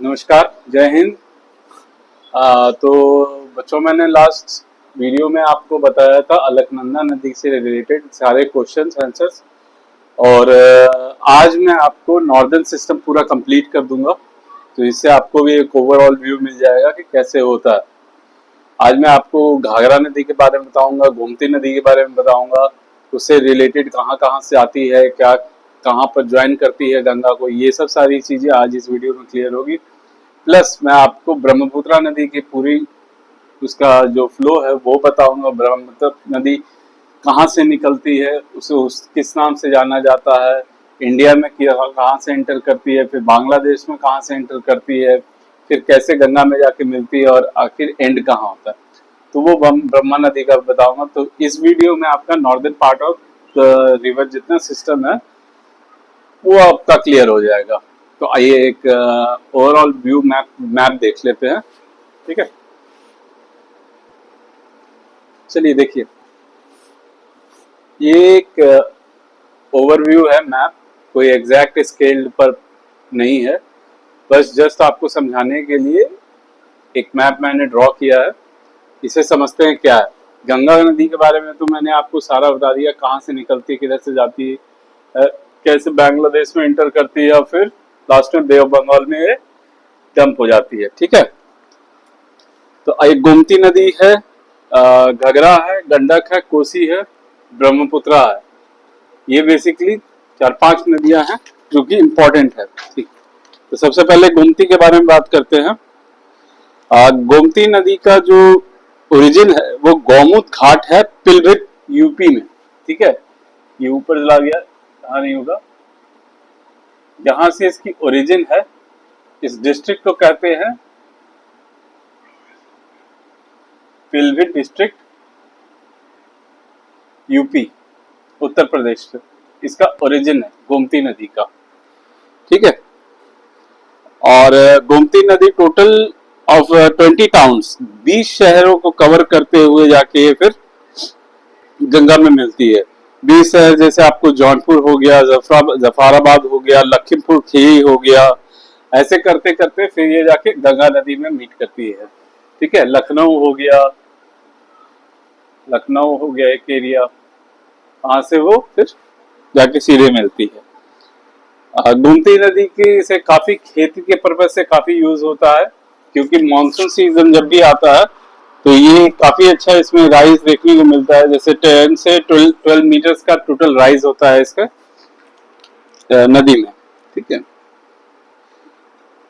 नमस्कार, जय हिंद। तो बच्चों, मैंने लास्ट वीडियो में आपको बताया था अलकनंदा नदी से रिलेटेड सारे क्वेश्चंस आंसर्स। और आज मैं आपको नॉर्दर्न सिस्टम पूरा कंप्लीट कर दूंगा, तो इससे आपको भी एक ओवरऑल व्यू मिल जाएगा कि कैसे होता है। आज मैं आपको घाघरा नदी के बारे में बताऊंगा, गोमती नदी के बारे में बताऊंगा, उससे रिलेटेड कहाँ कहाँ से आती है, क्या कहाँ पर ज्वाइन करती है गंगा को, ये सब सारी चीजें आज इस वीडियो में क्लियर होगी। प्लस मैं आपको ब्रह्मपुत्र नदी की पूरी उसका जो फ्लो है वो बताऊंगा। ब्रह्मपुत्र नदी कहाँ से निकलती है, उसे किस नाम से जाना जाता है, इंडिया में कहाँ से एंटर करती है, फिर बांग्लादेश में कहाँ से एंटर करती है, फिर कैसे गंगा में जाके मिलती है और आखिर एंड कहाँ होता है, तो वो ब्रह्मा नदी का बताऊंगा। तो इस वीडियो में आपका नॉर्दर्न पार्ट ऑफ रिवर जितना सिस्टम है वो आपका क्लियर हो जाएगा। तो आइए एक ओवरऑल व्यू मैप देख लेते हैं। ठीक है, चलिए देखिए, ये एक ओवरव्यू है मैप, कोई एग्जैक्ट स्केल पर नहीं है, बस जस्ट आपको समझाने के लिए एक मैप मैंने ड्रॉ किया है। इसे समझते हैं क्या है। गंगा नदी के बारे में तो मैंने आपको सारा बता दिया, कहाँ से निकलती है, किधर से जाती है, कैसे बांग्लादेश में इंटर करती है और फिर लास्ट में बे ऑफ बंगाल में ये डंप हो जाती है। ठीक है, तो एक गोमती नदी है, घगरा है, गंडक है, कोसी है, ब्रह्मपुत्रा है। ये बेसिकली चार पांच नदियां हैं जो कि इम्पोर्टेंट है। ठीक, तो सबसे पहले गोमती के बारे में बात करते हैं। गोमती नदी का जो ओरिजिन है वो गौमुख घाट है, पिलभिट यूपी में। ठीक है, ये ऊपर चला गया, कहा नहीं होगा, जहां से इसकी ओरिजिन है। इस डिस्ट्रिक्ट को कहते हैं पिलभिट डिस्ट्रिक्ट, यूपी, उत्तर प्रदेश से इसका ओरिजिन है गोमती नदी का। ठीक है, और गोमती नदी टोटल ऑफ 20 टाउन्स, 20 शहरों को कवर करते हुए जाके फिर गंगा में मिलती है। 20 शहर जैसे आपको जौनपुर हो गया, जफराबाद हो गया, लखीमपुर खीरी हो गया, ऐसे करते करते फिर ये जाके गंगा नदी में मीट करती है। ठीक है, लखनऊ हो गया एक एरिया, वहां से वो फिर जाके सीधे मिलती है। गोमती नदी की से काफी खेती के पर्पज से काफी यूज होता है, क्योंकि मानसून सीजन जब भी आता है तो ये काफी अच्छा इसमें राइज देखने को मिलता है। जैसे 10 से 12 मीटर्स का टोटल राइज होता है इसका नदी में। ठीक है,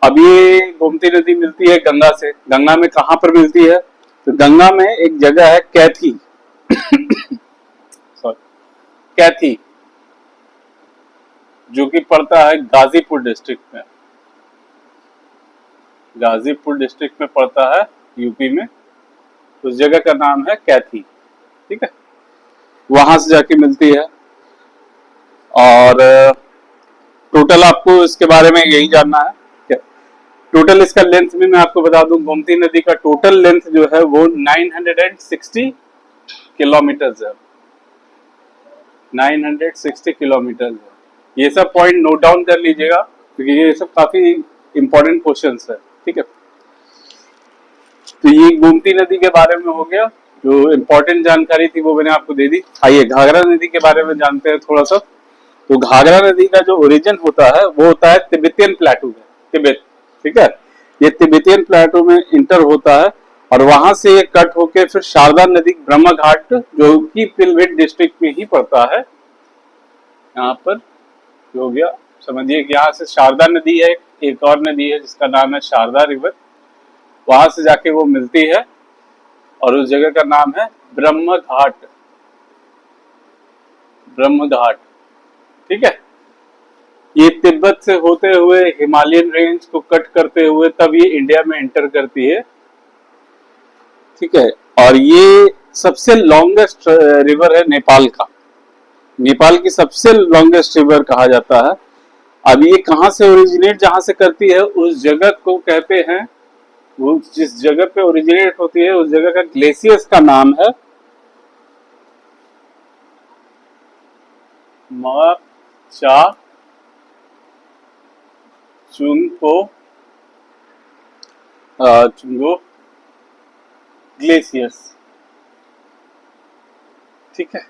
अब ये गोमती नदी मिलती है गंगा से। गंगा में कहाँ पर मिलती है, तो गंगा में एक जगह है कैथी, सॉरी, कैथी, जो कि पड़ता है गाजीपुर डिस्ट्रिक्ट में। गाजीपुर डिस्ट्रिक्ट में पड़ता है, यूपी में। उस जगह का नाम है कैथी। ठीक है, वहां से जाके मिलती है। और टोटल आपको इसके बारे में यही जानना है क्या? टोटल इसका लेंथ भी मैं आपको बता दूं, गोमती नदी का टोटल लेंथ जो है वो 960 किलोमीटर है। 960 किलोमीटर है। ये सब पॉइंट नोट डाउन कर लीजिएगा, क्योंकि ये सब काफी इंपॉर्टेंट क्वेश्चंस है। ठीक है, तो ये गोमती नदी के बारे में हो गया, जो इम्पोर्टेंट जानकारी थी वो मैंने आपको दे दी। आइए घाघरा नदी के बारे में जानते हैं थोड़ा सा। तो घाघरा नदी का जो ओरिजिन होता है वो होता है तिब्बतियन प्लेटू में, तिब्बत। ठीक है, ये तिब्बतियन प्लेटू में इंटर होता है और वहां से ये कट होके फिर शारदा नदी ब्रह्म घाट, जो कि पिलभिट डिस्ट्रिक्ट में ही पड़ता है, यहाँ पर हो गया। समझिए कि यहाँ से शारदा नदी है, एक और नदी है जिसका नाम है शारदा रिवर, वहां से जाके वो मिलती है और उस जगह का नाम है ब्रह्म घाट। ब्रह्म घाट, ठीक है। ये तिब्बत से होते हुए हिमालयन रेंज को कट करते हुए तब ये इंडिया में एंटर करती है। ठीक है, और ये सबसे लॉन्गेस्ट रिवर है नेपाल का। नेपाल की सबसे लॉन्गेस्ट रिवर कहा जाता है। अब ये कहाँ से ओरिजिनेट जहां से करती है उस जगह को कहते हैं, वो जिस जगह पे ओरिजिनेट होती है उस जगह का ग्लेशियर्स का नाम है चा चुंगपो चुंगो ग्लेशियर्स, ठीक है।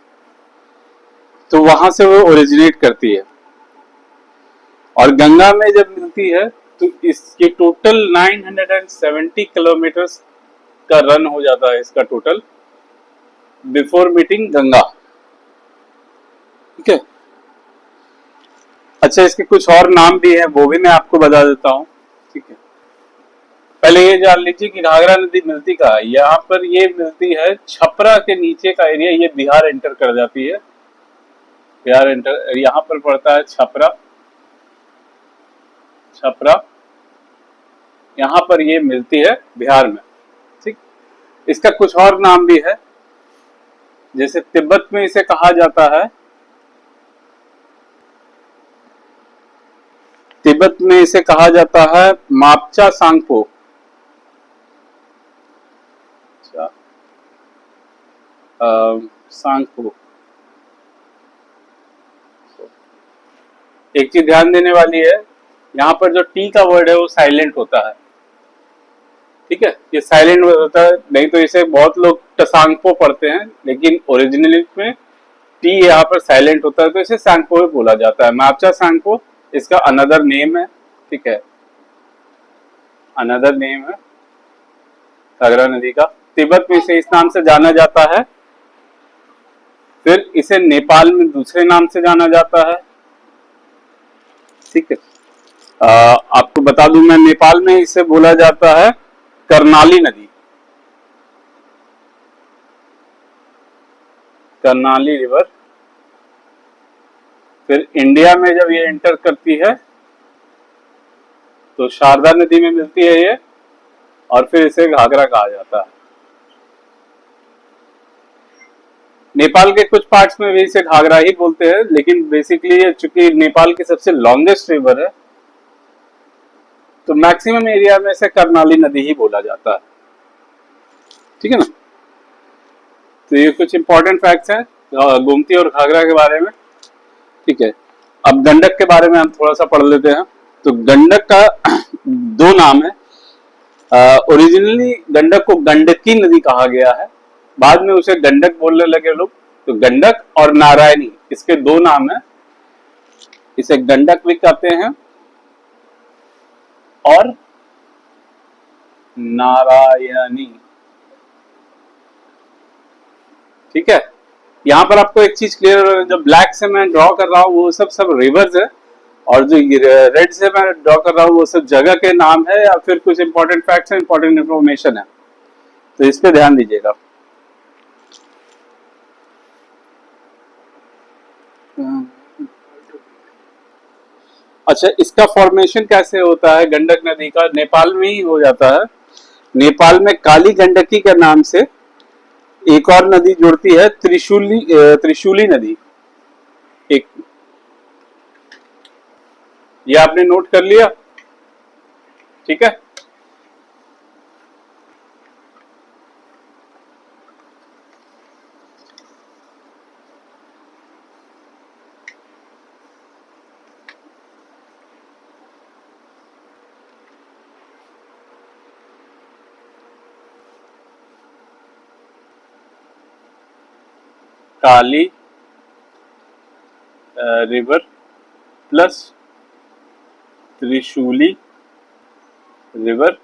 तो वहां से वो ओरिजिनेट करती है और गंगा में जब मिलती है तो इसके टोटल 970 किलोमीटर का रन हो जाता है इसका टोटल बिफोर मीटिंग गंगा, ठीक है। अच्छा, इसके कुछ और नाम भी है, वो भी मैं आपको बता देता हूँ, ठीक है। पहले ये जान लीजिए कि घाघरा नदी मिलती कहाँ है। यहाँ पर ये मिलती है छपरा के नीचे का एरिया, ये बिहार एंटर कर जाती है, बिहार एंटर, यहाँ पर पड़ता है छपरा, छपरा यहाँ पर ये मिलती है बिहार में, ठीक। इसका कुछ और नाम भी है, जैसे तिब्बत में इसे कहा जाता है, तिब्बत में इसे कहा जाता है मापचा सांगपो, सांगपो। एक चीज ध्यान देने वाली है, यहाँ पर जो टी का वर्ड है वो साइलेंट होता है, ठीक है। ये साइलेंट होता है, नहीं तो इसे बहुत लोग टसांगपो पढ़ते हैं, लेकिन ओरिजिनली में टी यहाँ पर साइलेंट होता है तो इसे सांगपो बोला जाता है। मापचा सांगपो इसका अनदर नेम है, ठीक है, अनदर नेम है घाघरा नदी का। तिब्बत में इसे इस नाम से जाना जाता है, फिर इसे नेपाल में दूसरे नाम से जाना जाता है, ठीक है। आपको बता दूं मैं, नेपाल में इसे बोला जाता है कर्णाली नदी, कर्णाली रिवर। फिर इंडिया में जब ये एंटर करती है तो शारदा नदी में मिलती है ये, और फिर इसे घाघरा कहा जाता है। नेपाल के कुछ पार्ट्स में भी इसे घाघरा ही बोलते हैं, लेकिन बेसिकली ये चूंकि नेपाल की सबसे लॉन्गेस्ट रिवर है तो मैक्सिमम एरिया में इसे कर्णाली नदी ही बोला जाता है, ठीक है ना। तो ये कुछ इंपॉर्टेंट फैक्ट्स हैं गोमती और घाघरा के बारे में, ठीक है। अब गंडक के बारे में हम थोड़ा सा पढ़ लेते हैं। तो गंडक का दो नाम है, ओरिजिनली गंडक को गंडकी नदी कहा गया है, बाद में उसे गंडक बोलने लगे लोग। तो गंडक और नारायणी इसके दो नाम है, इसे गंडक भी कहते हैं और नारायणी, ठीक है। यहाँ पर आपको एक चीज क्लियर, जो ब्लैक से मैं ड्रॉ कर रहा हूँ वो सब रिवर्स है, और जो रेड से मैं ड्रॉ कर रहा हूँ वो सब जगह के नाम है या फिर कुछ इंपॉर्टेंट फैक्ट्स है, इंपॉर्टेंट इंफॉर्मेशन है, तो इस पे ध्यान दीजिएगा। अच्छा, इसका फॉर्मेशन कैसे होता है गंडक नदी का? नेपाल में ही हो जाता है। नेपाल में काली गंडकी के नाम से एक और नदी जुड़ती है, त्रिशूली नदी। एक, ये आपने नोट कर लिया, ठीक है। Kali river plus Trishuli river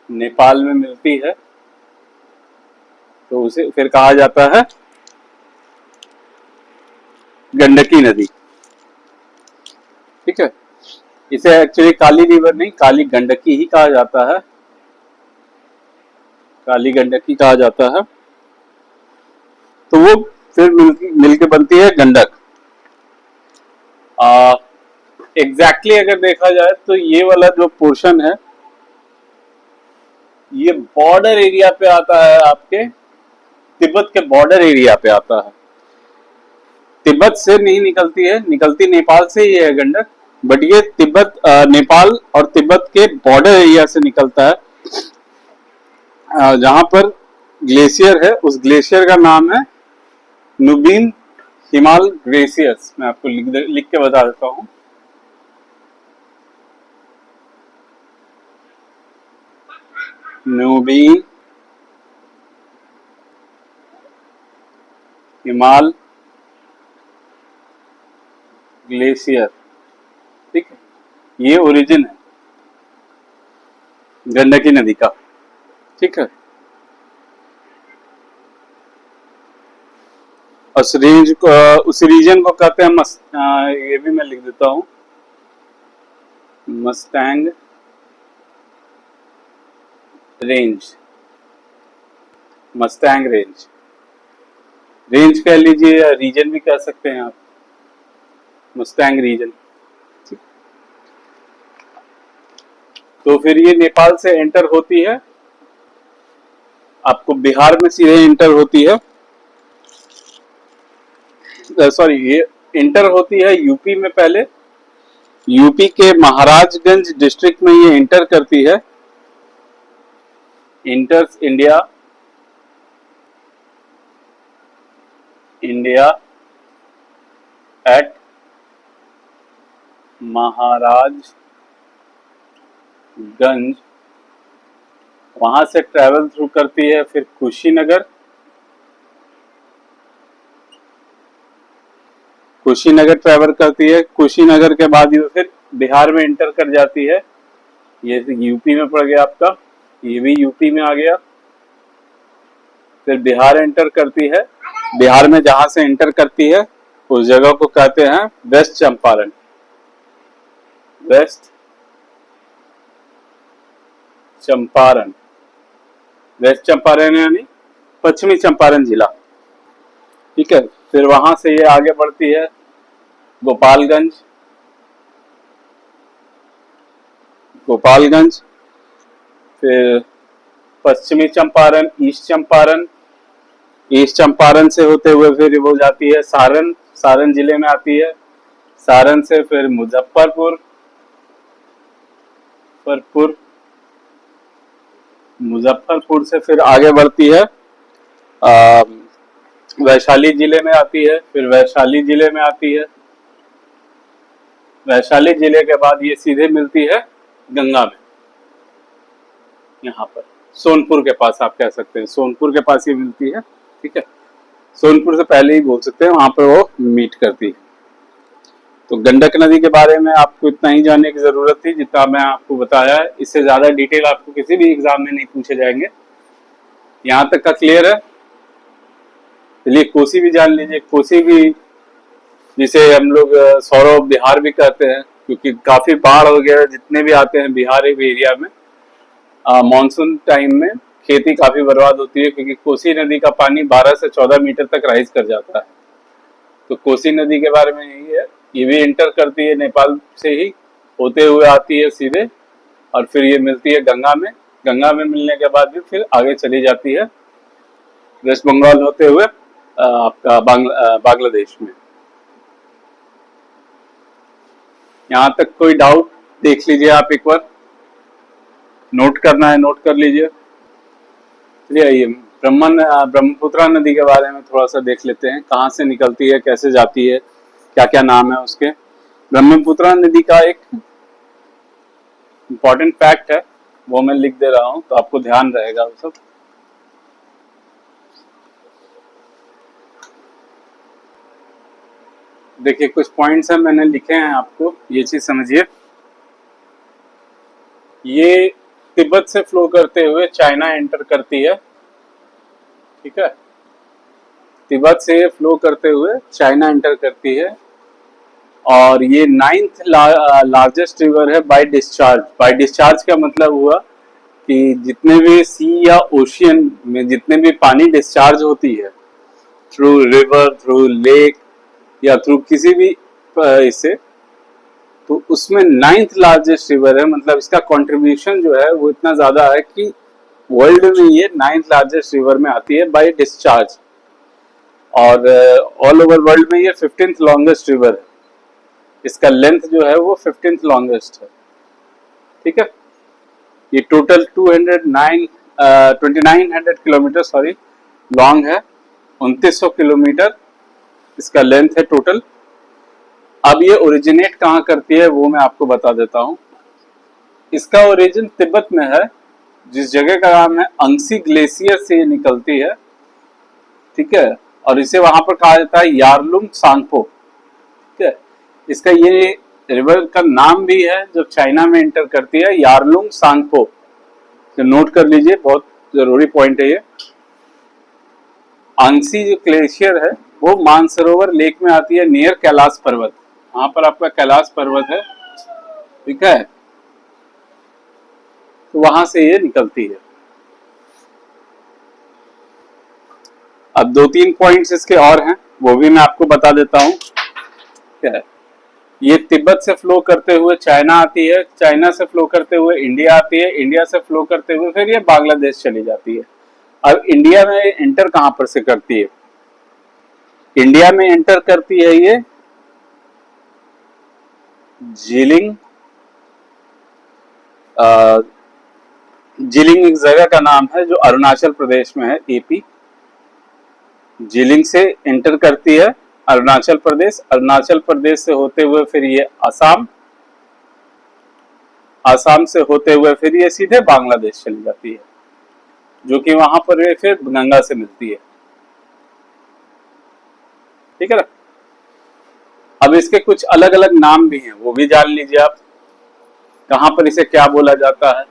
Nepal में मिलती है, तो उसे फिर कहा जाता है गंडकी नदी, ठीक है। इसे एक्चुअली काली रिवर नहीं, काली गंडकी ही कहा जाता है, काली गंडकी कहा जाता है। तो वो फिर मिलके बनती है गंडक। एग्जैक्टली अगर देखा जाए तो ये वाला जो पोर्शन है ये बॉर्डर एरिया पे आता है, आपके तिब्बत के बॉर्डर एरिया पे आता है। तिब्बत से नहीं निकलती है, निकलती नेपाल से ही है गंडक, बट ये तिब्बत, नेपाल और तिब्बत के बॉर्डर एरिया से निकलता है, जहां पर ग्लेशियर है, उस ग्लेशियर का नाम है नुबिन हिमाल ग्लेशियर्स। मैं आपको लिख के बता देता हूं। न्यूबीन, हिमाल ग्लेशियर। ठीक है, ये ओरिजिन है गंडकी नदी का। ठीक है, उस रेंज को, उस रीजन को कहते हैं ये भी मैं लिख देता हूँ, Mustang range. Mustang range, range कह लीजिए या रीजन भी कह सकते हैं आप, मस्टैंग रीजन। तो फिर ये नेपाल से एंटर होती है, आपको बिहार में सीधे एंटर होती है, सॉरी ये एंटर होती है यूपी में पहले, यूपी के महाराजगंज डिस्ट्रिक्ट में ये एंटर करती है, इंटर्स इंडिया, इंडिया एट महाराजगंज, वहां से ट्रेवल थ्रू करती है फिर कुशीनगर, कुशीनगर ट्रेवल करती है, कुशीनगर के बाद ये फिर बिहार में एंटर कर जाती है, ये यूपी में पड़ गया आपका, ये भी यूपी में आ गया, फिर बिहार एंटर करती है, बिहार में जहां से एंटर करती है उस जगह को कहते हैं west Champaran, west Champaran, west Champaran यानी पश्चिमी चंपारण जिला। ठीक है, फिर वहां से ये आगे बढ़ती है गोपालगंज, गोपालगंज, फिर पश्चिमी चंपारण, ईस्ट चंपारण, ईस्ट चंपारण से होते हुए फिर वो जाती है सारण, सारण जिले में आती है, सारण से फिर मुजफ्फरपुर, मुजफ्फरपुर से फिर आगे बढ़ती है वैशाली जिले में आती है, फिर वैशाली जिले में आती है, वैशाली जिले के बाद ये सीधे मिलती है गंगा में, यहाँ पर सोनपुर के पास, आप कह सकते हैं सोनपुर के पास ये मिलती है। ठीक है, सोनपुर से पहले ही बोल सकते हैं, वहां पर वो मीट करती है। तो गंडक नदी के बारे में आपको इतना ही जानने की जरूरत थी जितना मैं आपको बताया है, इससे ज्यादा डिटेल आपको किसी भी एग्जाम में नहीं पूछे जाएंगे। यहाँ तक का क्लियर है? चलिए कोसी भी जान लीजिए, कोसी भी जिसे हम लोग सौरव बिहार भी कहते हैं, क्योंकि काफी बाढ़ वगैरह जितने भी आते हैं बिहार एरिया में मानसून टाइम में खेती काफी बर्बाद होती है, क्योंकि कोसी नदी का पानी 12 से 14 मीटर तक राइज कर जाता है। तो कोसी नदी के बारे में यही है, ये भी इंटर करती है नेपाल से ही होते हुए आती है सीधे, और फिर ये मिलती है गंगा में, गंगा में मिलने के बाद भी फिर आगे चली जाती है वेस्ट बंगाल होते हुए आपका बांग्लादेश में। यहाँ तक कोई डाउट देख लीजिए आप एक बार, नोट करना है नोट कर लीजिए। चलिए आइए ब्रह्मपुत्रा नदी के बारे में थोड़ा सा देख लेते हैं, कहाँ से निकलती है, कैसे जाती है, क्या क्या नाम है उसके। ब्रह्मपुत्रा नदी का एक इम्पॉर्टेंट फैक्ट है, वो मैं लिख दे रहा हूँ तो आपको ध्यान रहेगा वो सब। देखिए कुछ पॉइंट्स हैं मैंने लिखे हैं आपको, ये चीज समझिए। ये तिब्बत से फ्लो करते हुए चाइना एंटर करती है, ठीक है, तिब्बत से फ्लो करते हुए चाइना एंटर करती है, और ये 9th लार्जेस्ट रिवर है बाय डिस्चार्ज। बाय डिस्चार्ज का मतलब हुआ कि जितने भी सी या ओशियन में जितने भी पानी डिस्चार्ज होती है थ्रू रिवर, थ्रू लेक या थ्रू किसी भी इससे, तो उसमें 9th लार्जेस्ट रिवर है, मतलब इसका कंट्रीब्यूशन जो है वो इतना ज्यादा है कि वर्ल्ड में ये 9th लार्जेस्ट रिवर में आती है बाय डिस्चार्ज, और ऑल ओवर वर्ल्ड में ये 15th लॉन्गेस्ट रिवर है, इसका लेंथ जो है वो 15th लॉन्गेस्ट है। ठीक है, ये टोटल 2900 किलोमीटर सॉरी लॉन्ग है, 2900 किलोमीटर इसका लेंथ है टोटल। अब ये ओरिजिनेट कहाँ करती है वो मैं आपको बता देता हूँ। इसका ओरिजिन तिब्बत में है, जिस जगह का नाम है अंगसी ग्लेशियर से ये निकलती है, ठीक है। और इसे वहां पर कहा जाता है यारलुंग सांगपो, ठीक है। इसका ये रिवर का नाम भी है जब चाइना में एंटर करती है, यारलुंग सांगपो। तो नोट कर लीजिए, बहुत जरूरी पॉइंट है ये। अंगसी जो ग्लेशियर है वो मानसरोवर लेक में आती है, नियर कैलाश पर्वत। वहां पर आपका कैलाश पर्वत है, ठीक है। तो वहां से ये निकलती है। अब 2-3 पॉइंट्स इसके और हैं, वो भी मैं आपको बता देता हूँ, ठीक है। ये तिब्बत से फ्लो करते हुए चाइना आती है, चाइना से फ्लो करते हुए इंडिया आती है, इंडिया से फ्लो करते हुए फिर ये बांग्लादेश चली जाती है। अब इंडिया में एंटर कहां पर से करती है? इंडिया में एंटर करती है ये जिलिंग, जिलिंग एक जगह का नाम है जो अरुणाचल प्रदेश में है, एपी। जिलिंग से एंटर करती है अरुणाचल प्रदेश, अरुणाचल प्रदेश से होते हुए फिर ये असम, असम से होते हुए फिर ये सीधे बांग्लादेश चली जाती है, जो कि वहां पर ये फिर गंगा से मिलती है, ठीक है ना। अब इसके कुछ अलग अलग नाम भी हैं, वो भी जान लीजिए आप, कहां पर इसे क्या बोला जाता है,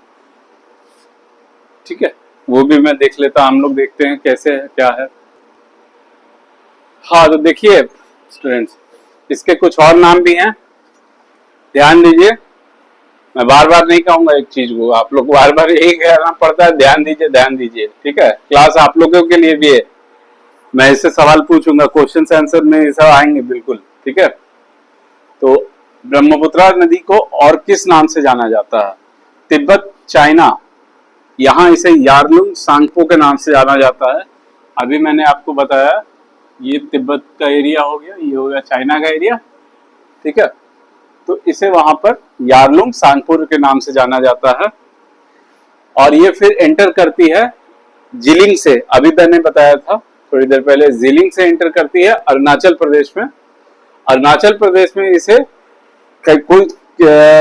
ठीक है। वो भी मैं देख लेता, हम लोग देखते हैं कैसे है क्या है। हाँ तो देखिए स्टूडेंट्स, इसके कुछ और नाम भी हैं, ध्यान दीजिए। मैं बार बार नहीं कहूंगा एक चीज को, आप लोग को बार बार यही कहना पड़ता है, ध्यान दीजिए ध्यान दीजिए, ठीक है। क्लास आप लोगों के लिए भी है, मैं इससे सवाल पूछूंगा, क्वेश्चन आंसर में ये सब आएंगे बिल्कुल, ठीक है। तो ब्रह्मपुत्रा नदी को और किस नाम से जाना जाता है? तिब्बत, चाइना, यहाँ इसे यारलुंग सांगपो के नाम से जाना जाता है। अभी मैंने आपको बताया ये तिब्बत का एरिया हो गया, ये हो गया चाइना का एरिया, ठीक है। तो इसे वहां पर यारलुंग सांगपुर के नाम से जाना जाता है। और ये फिर एंटर करती है जिलिंग से, अभी मैंने बताया था थोड़ी देर पहले, जिलिंग से एंटर करती है अरुणाचल प्रदेश में। अरुणाचल प्रदेश में इसे कोई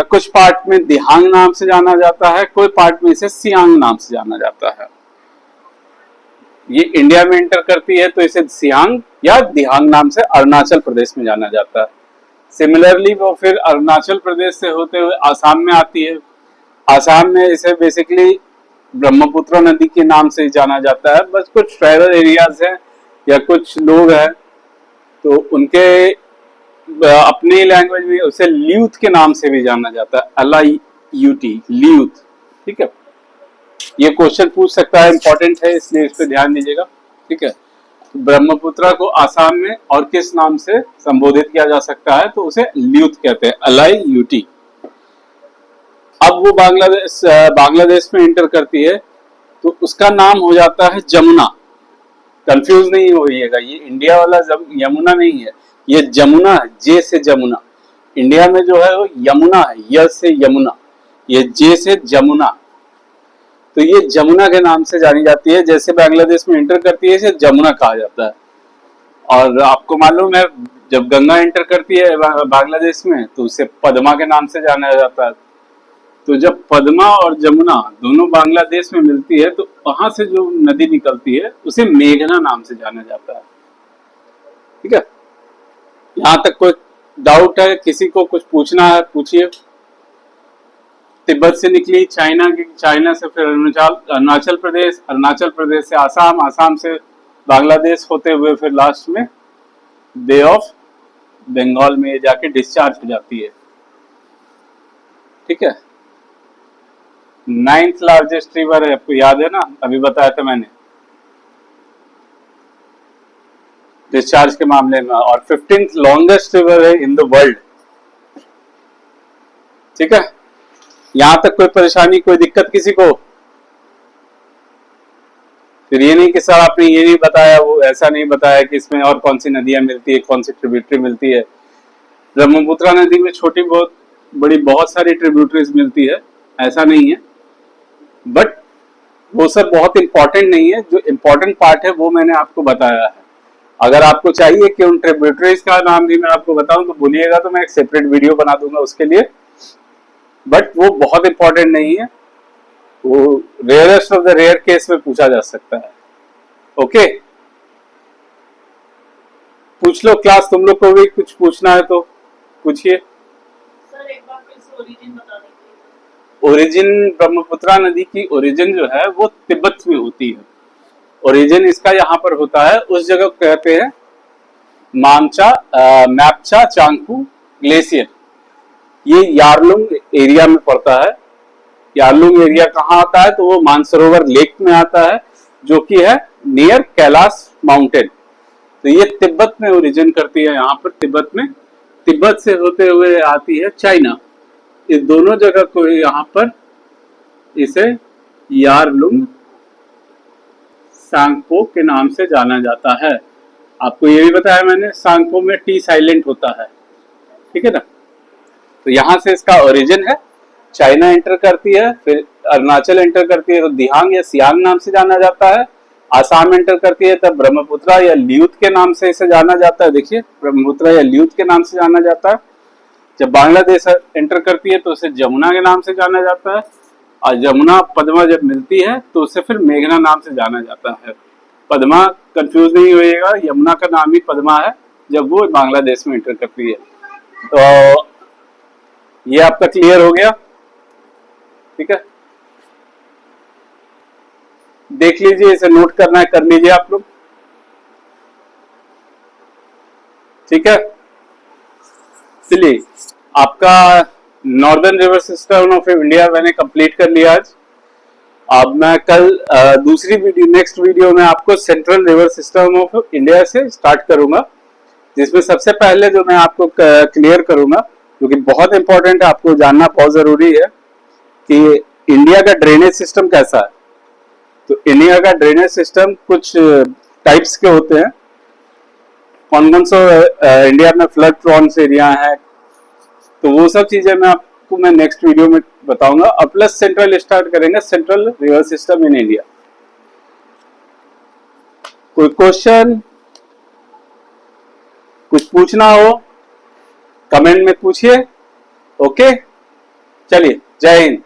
कुछ पार्ट में दिहांग नाम से जाना जाता है, कोई पार्ट में इसे सियांग नाम से जाना जाता है। ये इंडिया में एंटर करती है तो इसे सियांग या दिहांग नाम से अरुणाचल प्रदेश में जाना जाता है। सिमिलरली वो फिर अरुणाचल प्रदेश से होते हुए आसाम में आती है, आसाम में इसे बेसिकली ब्रह्मपुत्र नदी के नाम से जाना जाता है। बस कुछ ट्राइबल एरियाज हैं या कुछ लोग हैं तो उनके अपनी लैंग्वेज में उसे ल्यूथ के नाम से भी जाना जाता है, LIUT, ल्यूथ, ठीक है। ये क्वेश्चन पूछ सकता है, इंपॉर्टेंट है इसलिए इस पर ध्यान दीजिएगा, ठीक है। ब्रह्मपुत्रा को आसाम में और किस नाम से संबोधित किया जा सकता है? तो उसे ल्यूथ कहते हैं, LIUT। अब वो बांग्लादेश में एंटर करती है तो उसका नाम हो जाता है जमुना। कंफ्यूज नहीं होइएगा, ये इंडिया वाला यमुना नहीं है, ये जमुना है, जे से जमुना। इंडिया में जो है वो यमुना है, य से यमुना, ये जे से जमुना। तो ये जमुना के नाम से जानी जाती है। जैसे बांग्लादेश में एंटर करती है इसे जमुना कहा जाता है। और आपको मालूम है जब गंगा एंटर करती है बांग्लादेश में तो उसे पद्मा के नाम से जाना जाता है। तो जब पद्मा और जमुना दोनों बांग्लादेश में मिलती है तो वहां से जो नदी निकलती है उसे मेघना नाम से जाना जाता है, ठीक है। यहां तक कोई डाउट है? किसी को कुछ पूछना है पूछिए। तिब्बत से निकली चाइना से फिर अरुणाचल प्रदेश, अरुणाचल प्रदेश से आसाम, आसाम से बांग्लादेश होते हुए फिर लास्ट में बे ऑफ बंगाल में जाके डिस्चार्ज हो जाती है, ठीक है। 9th लार्जेस्ट रिवर है, आपको याद है ना, अभी बताया था मैंने डिस्चार्ज के मामले में। और 15th लॉन्गेस्ट रिवर है इन द वर्ल्ड, ठीक है। यहां तक कोई परेशानी, कोई दिक्कत किसी को? फिर ये नहीं कि सर आपने ये नहीं बताया, वो ऐसा नहीं बताया कि इसमें और कौन सी नदियां मिलती है, कौन सी ट्रिब्यूटरी मिलती है। ब्रह्मपुत्रा नदी में छोटी बहुत बड़ी बहुत सारी ट्रिब्यूटरीज मिलती है, ऐसा नहीं है, बट वो सब बहुत इंपॉर्टेंट नहीं है। जो इंपॉर्टेंट पार्ट है वो मैंने आपको बताया है। अगर आपको चाहिए कि उन ट्रिब्यूटरीज का नाम भी मैं आपको बताऊं तो बोलिएगा, तो मैं एक सेपरेट वीडियो बना दूंगा उसके लिए, बट वो बहुत इंपॉर्टेंट नहीं है। वो rarest of the rare case में पूछा जा सकता है। ओके, पूछ लो क्लास, तुम लोग को भी कुछ पूछना है तो पूछिए। सर एक बार फिर से ओरिजिन बता दीजिए। ओरिजिन, ब्रह्मपुत्रा नदी की ओरिजिन जो है वो तिब्बत में होती है। ओरिजिन इसका यहाँ पर होता है, उस जगह को कहते हैं मैप्चा चांगपू ग्लेशियर। ये यारलुंग एरिया में पड़ता है। यारलुंग एरिया कहाँ आता है, तो वो मानसरोवर लेक में आता है, जो कि है नियर कैलाश माउंटेन। तो ये तिब्बत में ओरिजिन करती है, यहाँ पर तिब्बत में, तिब्बत से होते हुए आती है चाइना। इस दोनों जगह को यहाँ पर इसे यारलुंग सांगपो के नाम से जाना जाता है। आपको ये भी बताया मैंने, सांगपो में टी साइलेंट होता है, ठीक है ना। तो यहाँ से इसका ओरिजिन है, चाइना एंटर करती है, फिर अरुणाचल एंटर करती है तो दिहांग या सियांग नाम से जाना जाता है। आसाम एंटर करती है तब ब्रह्मपुत्रा या ल्यूत के नाम से इसे जाना जाता है। देखिए, ब्रह्मपुत्रा या ल्यूत के नाम से जाना जाता है। जब बांग्लादेश एंटर करती है तो उसे जमुना के नाम से जाना जाता है, और जमुना पद्मा जब मिलती है तो उसे फिर मेघना नाम से जाना जाता है। पद्मा कंफ्यूज नहीं होइएगा, यमुना का नाम ही पद्मा है जब वो बांग्लादेश में एंटर करती है। तो ये आपका क्लियर हो गया, ठीक है। देख लीजिए, इसे नोट करना है कर लीजिए आप लोग, ठीक है। चलिए, आपका northern river system of India मैंने कंप्लीट कर लिया आज। अब मैं कल दूसरी वीडियो, नेक्स्ट वीडियो में आपको central river system of India से स्टार्ट करूंगा, जिसमें सबसे पहले जो मैं आपको क्लियर करूंगा, क्योंकि बहुत इंपॉर्टेंट है, आपको जानना बहुत जरूरी है कि इंडिया का ड्रेनेज सिस्टम कैसा है। तो इंडिया का ड्रेनेज सिस्टम कुछ टाइप्स के होते हैं। कौन कौन सा इंडिया में फ्लड प्रोन एरिया है, तो वो सब चीजें मैं नेक्स्ट वीडियो में बताऊंगा। और प्लस सेंट्रल स्टार्ट करेंगे, central river system in India. कोई क्वेश्चन, कुछ पूछना हो कमेंट में पूछिए। ओके, चलिए, जय हिंद।